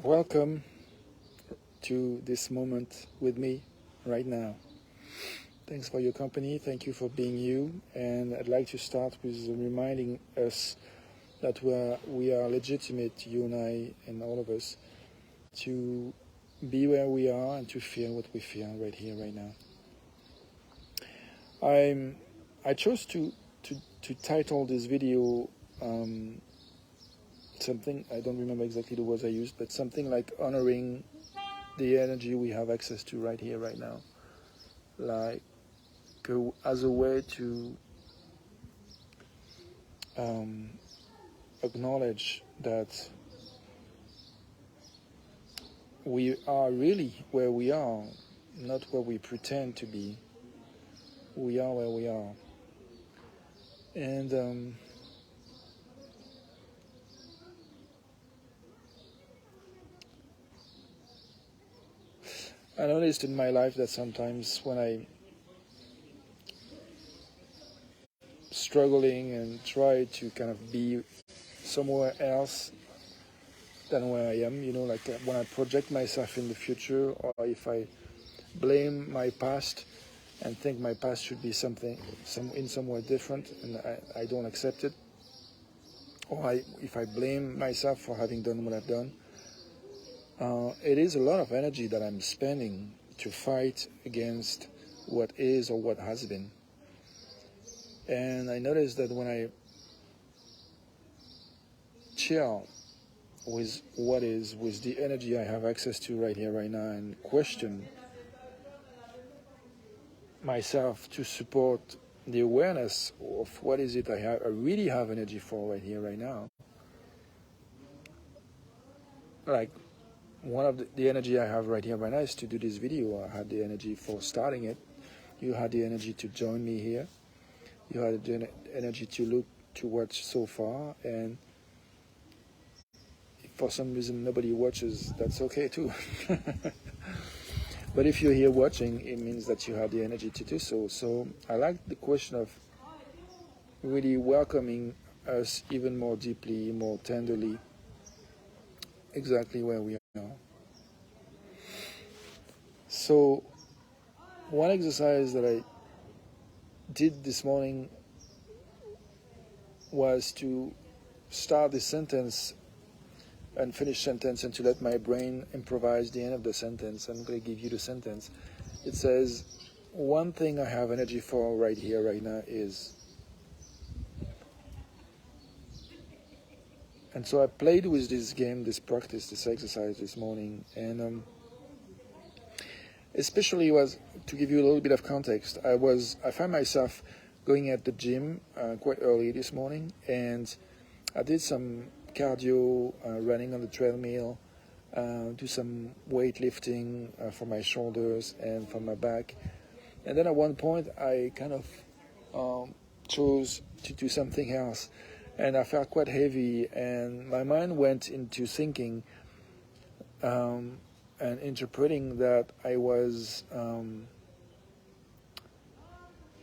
Welcome to this moment with me right now. Thanks for your company. Thank you for being you. And I'd like to start with reminding us that we are legitimate, you and I, and all of us, to be where we are and to feel what we feel right here, right now. I chose to title this video something, I don't remember exactly the words I used, but something like honoring the energy we have access to right here, right now. Like as a way to acknowledge that we are really where we are, not where we pretend to be. We are where we are. And I noticed in my life that sometimes when I struggling and try to kind of be somewhere else than where I am, like when I project myself in the future, or if I blame my past and think my past should be somewhere different, and I don't accept it, or if I blame myself for having done what I've done, it is a lot of energy that I'm spending to fight against what is or what has been. And I noticed that when I chill with what is, with the energy I have access to right here, right now, and question myself to support the awareness of what is it I really have energy for right here, right now. Like one of the energy I have right here, right now is to do this video. I had the energy for starting it. You had the energy to join me here. You had the energy to look, to watch so far, and if for some reason nobody watches, that's okay too. But if you're here watching, it means that you have the energy to do so. So I like the question of really welcoming us even more deeply, more tenderly, exactly where we are. So one exercise that I did this morning was to start the sentence and finish sentence and to let my brain improvise the end of the sentence. I'm going to give you the sentence. It says, one thing I have energy for right here, right now is. And so I played with this game, this practice, this exercise this morning, and especially was to give you a little bit of context. I found myself going at the gym quite early this morning, and I did some cardio, running on the treadmill, do some weightlifting for my shoulders and for my back, and then at one point I kind of chose to do something else, and I felt quite heavy, and my mind went into thinking and interpreting that I was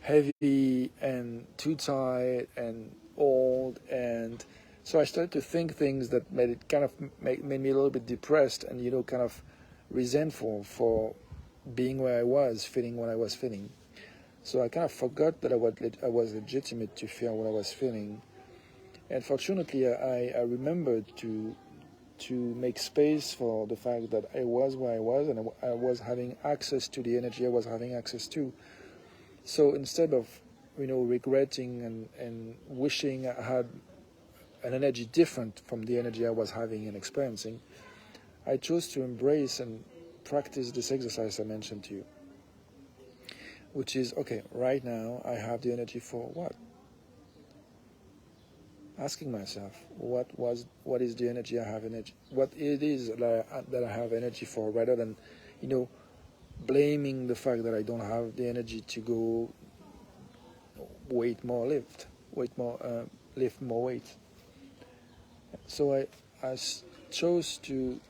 heavy and too tired and old, and so I started to think things that made it kind of made me a little bit depressed and kind of resentful for being where I was, feeling what I was feeling. So I kind of forgot that I was legitimate to feel what I was feeling, and fortunately I remembered to make space for the fact that I was where I was, and I was having access to the energy I was having access to. So instead of, regretting and wishing I had an energy different from the energy I was having and experiencing, I chose to embrace and practice this exercise I mentioned to you, which is, okay, right now I have the energy for what? Asking myself, what is the energy I have energy? What it is that I have energy for, rather than, blaming the fact that I don't have the energy to go lift more weight. So I chose to,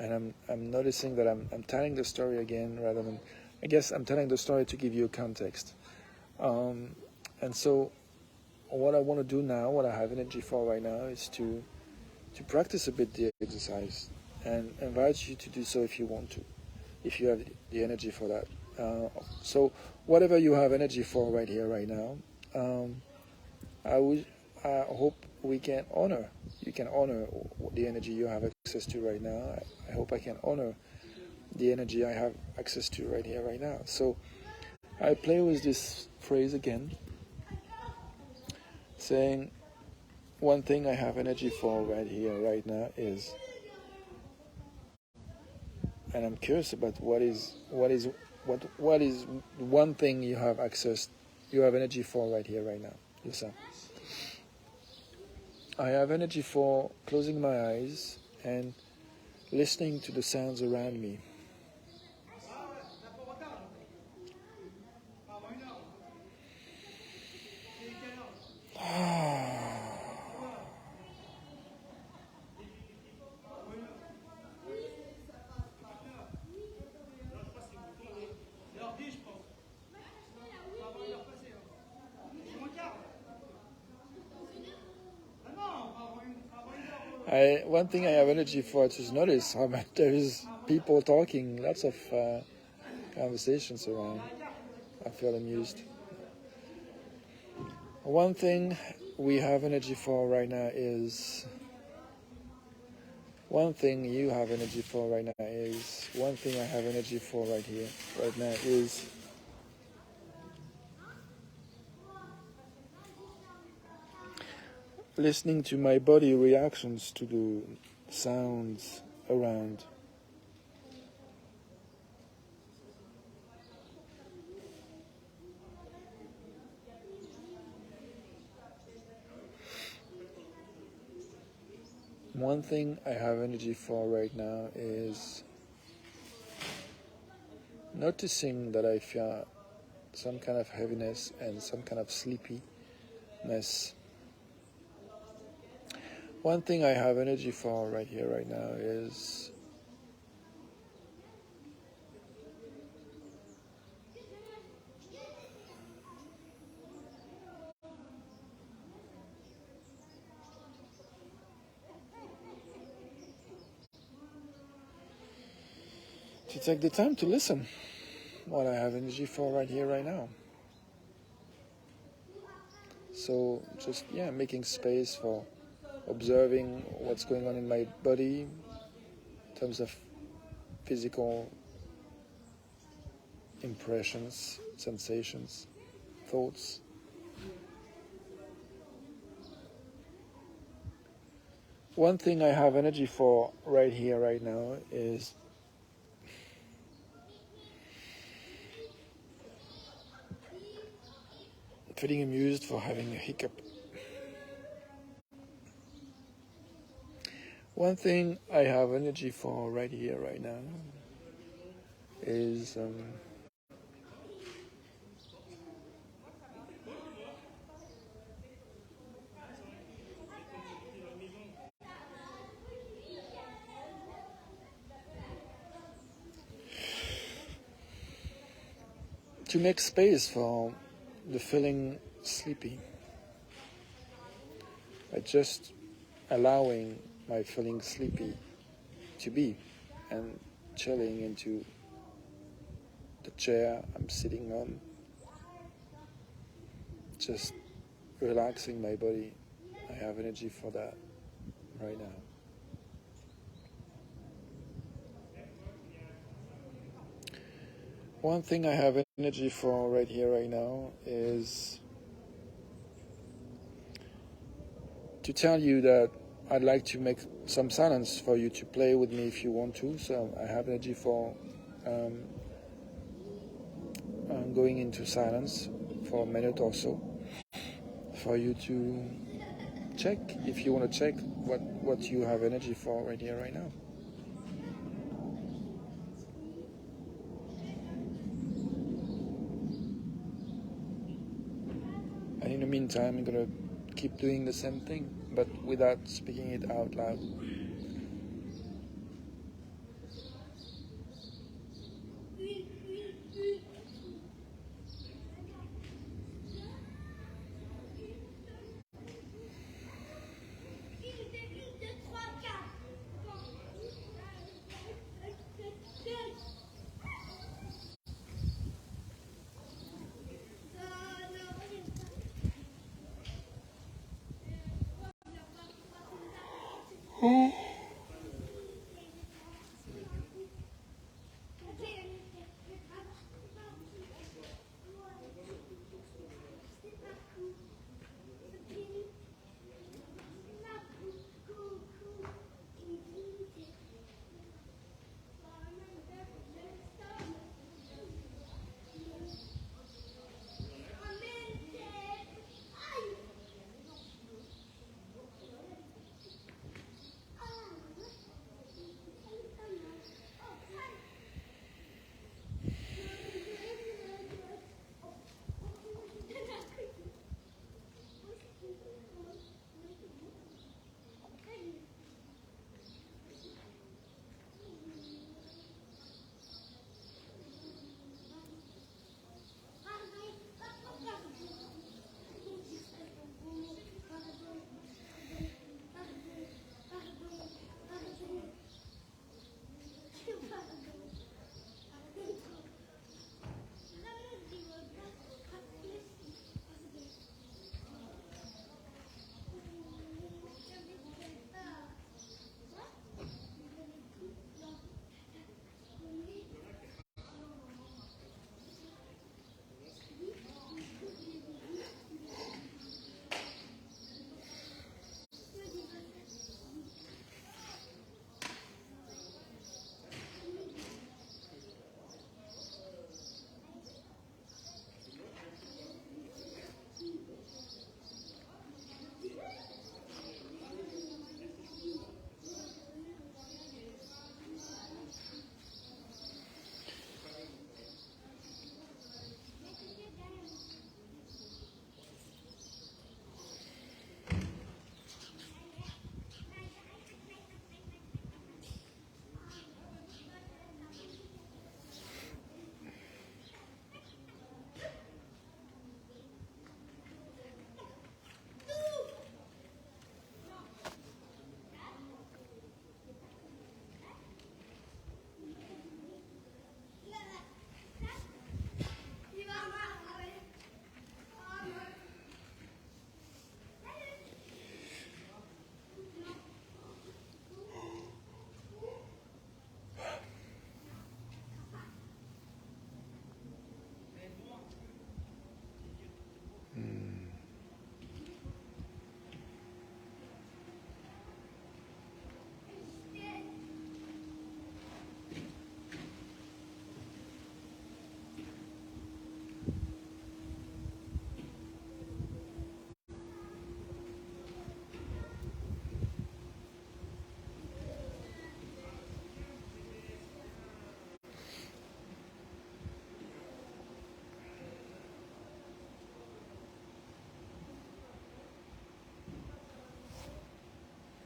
and I'm noticing that I'm telling the story again rather than, I guess I'm telling the story to give you a context. And so what I want to do now, what I have energy for right now, is to practice a bit the exercise, and invite you to do so if you want to, if you have the energy for that. So whatever you have energy for right here, right now, I would, I hope we can honor. You can honor the energy you have access to right now. I hope I can honor the energy I have access to right here, right now. So I play with this phrase again, saying one thing I have energy for right here, right now is, and I'm curious about what is one thing you have access, you have energy for right here, right now. Listen. I have energy for closing my eyes and listening to the sounds around me. One thing I have energy for is notice how much there is people talking, lots of conversations around. I feel amused. One thing we have energy for right now is, one thing you have energy for right now is, one thing I have energy for right here, right now is listening to my body reactions to the sounds around. One thing I have energy for right now is noticing that I feel some kind of heaviness and some kind of sleepiness. One thing I have energy for right here, right now is to take the time to listen what I have energy for right here, right now. So just, making space for observing what's going on in my body in terms of physical impressions, sensations, thoughts. One thing I have energy for right here, right now is feeling amused for having a hiccup. One thing I have energy for right here, right now is to make space for the feeling sleepy. By just allowing my feeling sleepy to be, and chilling into the chair I'm sitting on, just relaxing my body. I have energy for that right now. One thing I have energy for right here, right now is to tell you that I'd like to make some silence for you to play with me if you want to. So I have energy for going into silence for a minute or so, for you to check, if you want to check what you have energy for right here, right now. And in the meantime, I'm going to keep doing the same thing, but without speaking it out loud.